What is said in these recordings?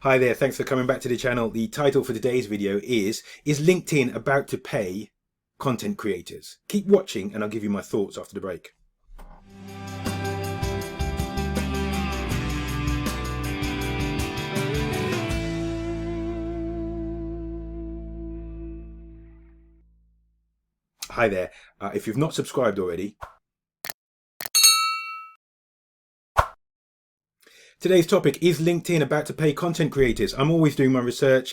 Hi there, thanks for coming back to the channel. The title for today's video is LinkedIn about to pay content creators? Keep watching and I'll give you my thoughts after the break. Hi there, if you've not subscribed already, today's topic is LinkedIn about to pay content creators. I'm always doing my research,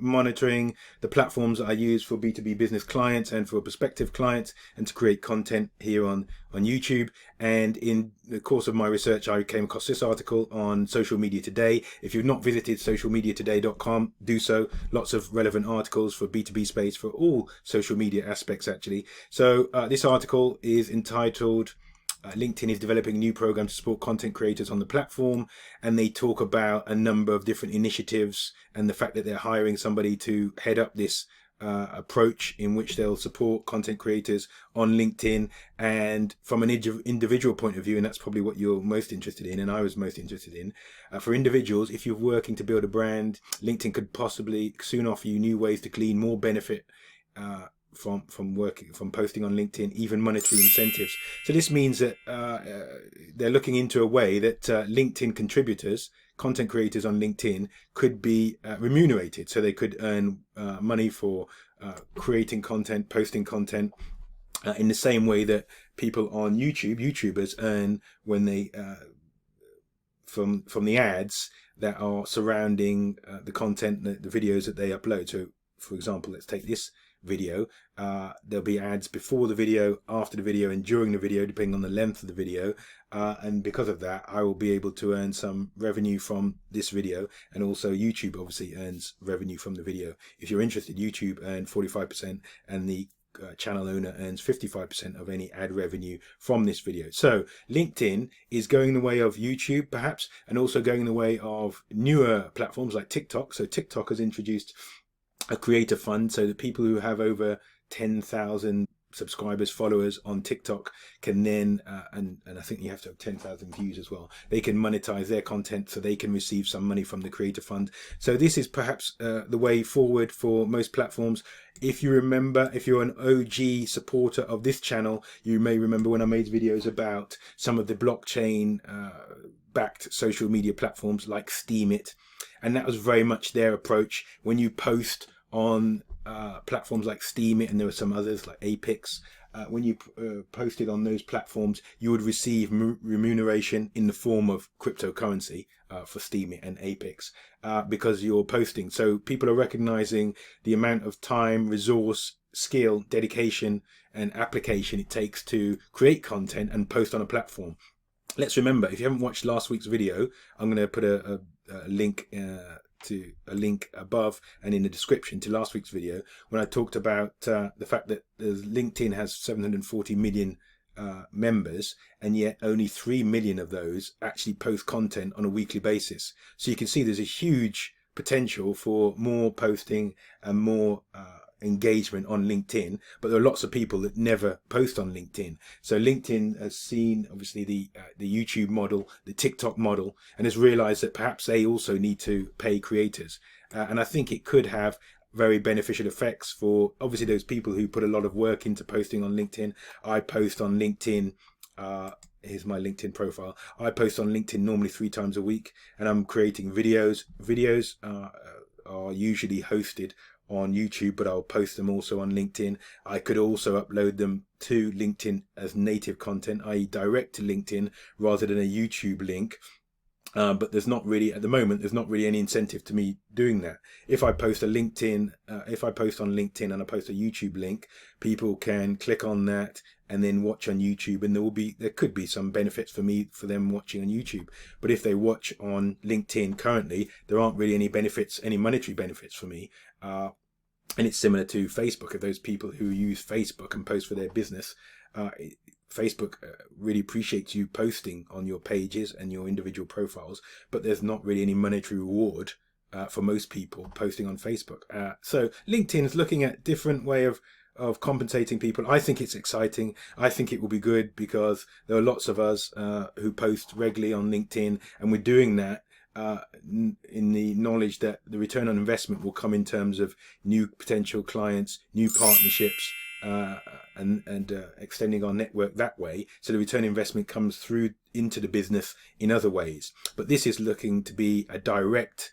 monitoring the platforms that I use for B2B business clients and for prospective clients and to create content here on YouTube. And in the course of my research, I came across this article on Social Media Today. If you've not visited socialmediatoday.com, do so. Lots of relevant articles for B2B space for all social media aspects actually. So this article is entitled LinkedIn is developing new programs to support content creators on the platform, and they talk about a number of different initiatives and the fact that they're hiring somebody to head up this approach in which they'll support content creators on LinkedIn. And from an individual point of view, and that's probably what you're most interested in and I was most interested in, for individuals, if you're working to build a brand, LinkedIn could possibly soon offer you new ways to glean more benefit from posting on LinkedIn, even monetary incentives. So this means that they're looking into a way that LinkedIn contributors, content creators on LinkedIn, could be remunerated. So they could earn money for creating content, posting content, in the same way that people on YouTubers earn when they from the ads that are surrounding the content, the videos that they upload. So for example, let's take this video. There'll be ads before the video, after the video, and during the video, depending on the length of the video, and because of that I will be able to earn some revenue from this video. And also YouTube obviously earns revenue from the video. If you're interested, YouTube earns 45% and the channel owner earns 55% of any ad revenue from this video. So LinkedIn is going the way of YouTube perhaps, and also going the way of newer platforms like TikTok. So TikTok has introduced a creator fund so that people who have over 10,000 subscribers, followers on TikTok can then, and I think you have to have 10,000 views as well, they can monetize their content so they can receive some money from the creator fund. So this is perhaps the way forward for most platforms. If you remember, if you're an OG supporter of this channel, you may remember when I made videos about some of the blockchain backed social media platforms like Steemit, and that was very much their approach. When you post on platforms like Steemit, and there were some others like Apex, when you posted on those platforms, you would receive remuneration in the form of cryptocurrency for Steemit and Apex because you're posting. So people are recognizing the amount of time, resource, skill, dedication and application it takes to create content and post on a platform. Let's remember, if you haven't watched last week's video, I'm going to put a link to a link above and in the description to last week's video when I talked about the fact that LinkedIn has 740 million members, and yet only 3 million of those actually post content on a weekly basis. So you can see there's a huge potential for more posting and more engagement on LinkedIn, but there are lots of people that never post on LinkedIn. So LinkedIn has seen obviously the YouTube model, the TikTok model, and has realized that perhaps they also need to pay creators, and I think it could have very beneficial effects for obviously those people who put a lot of work into posting on LinkedIn. I post on LinkedIn, here's my LinkedIn profile. I post on LinkedIn normally 3 times a week, and I'm creating videos. Videos are usually hosted on YouTube, but I'll post them also on LinkedIn. I could also upload them to LinkedIn as native content, i.e. direct to LinkedIn rather than a YouTube link. But there's not really, at the moment, there's not really any incentive to me doing that. If I post a LinkedIn, if I post on LinkedIn and I post a YouTube link, people can click on that and then watch on YouTube, and there could be some benefits for them watching on YouTube. But if they watch on LinkedIn currently, there aren't really any benefits, any monetary benefits for me. And it's similar to Facebook. If those people who use Facebook and post for their business, Facebook really appreciates you posting on your pages and your individual profiles, but there's not really any monetary reward for most people posting on Facebook. So LinkedIn is looking at different way of compensating people. I think it's exciting. I think it will be good because there are lots of us who post regularly on LinkedIn, and we're doing that in the knowledge that the return on investment will come in terms of new potential clients, new partnerships, and extending our network that way. So the return on investment comes through into the business in other ways. But this is looking to be a direct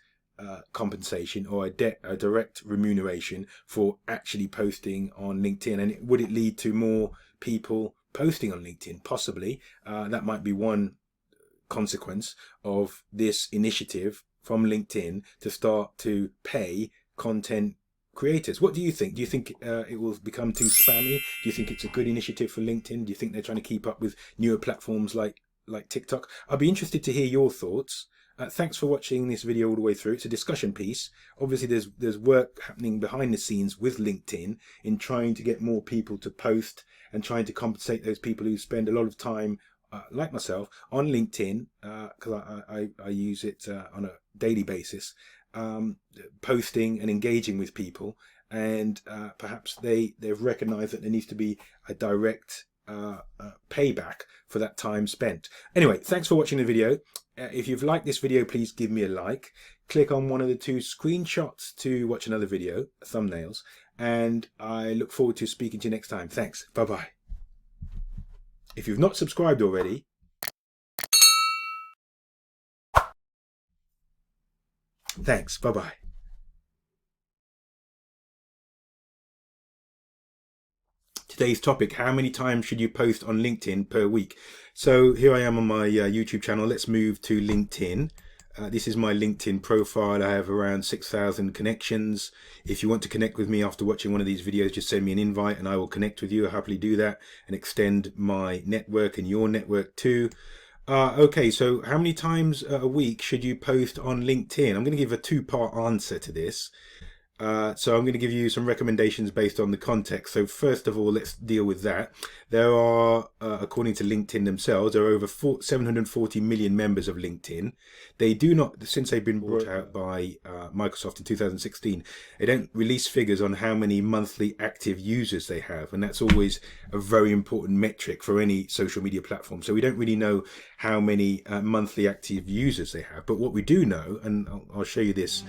compensation or a direct remuneration for actually posting on LinkedIn. And would it lead to more people posting on LinkedIn? Possibly. That might be one consequence of this initiative from LinkedIn to start to pay content creators. What do you think? Do you think it will become too spammy? Do you think it's a good initiative for LinkedIn? Do you think they're trying to keep up with newer platforms like TikTok? I'd be interested to hear your thoughts. Thanks for watching this video all the way through. It's a discussion piece. Obviously, there's work happening behind the scenes with LinkedIn in trying to get more people to post and trying to compensate those people who spend a lot of time, like myself, on LinkedIn, because I use it on a daily basis, posting and engaging with people. And perhaps they've recognized that there needs to be a direct payback for that time spent. Anyway, thanks for watching the video. If you've liked this video, please give me a like. Click on one of the 2 screenshots to watch another video, thumbnails, and I look forward to speaking to you next time. Thanks. Bye-bye. If you've not subscribed already, thanks. Bye-bye. Today's topic: how many times should you post on LinkedIn per week? So here I am on my YouTube channel. Let's move to LinkedIn. This is my LinkedIn profile. I have around 6,000 connections. If you want to connect with me after watching one of these videos, just send me an invite and I will connect with you. I'll happily do that and extend my network and your network too. Okay, so how many times a week should you post on LinkedIn? I'm going to give a 2-part answer to this. So I'm going to give you some recommendations based on the context. So first of all, let's deal with that. There are, according to LinkedIn themselves, there are over 740 million members of LinkedIn. They do not, since they've been brought out by Microsoft in 2016, they don't release figures on how many monthly active users they have. And that's always a very important metric for any social media platform. So we don't really know how many monthly active users they have. But what we do know, and I'll show you this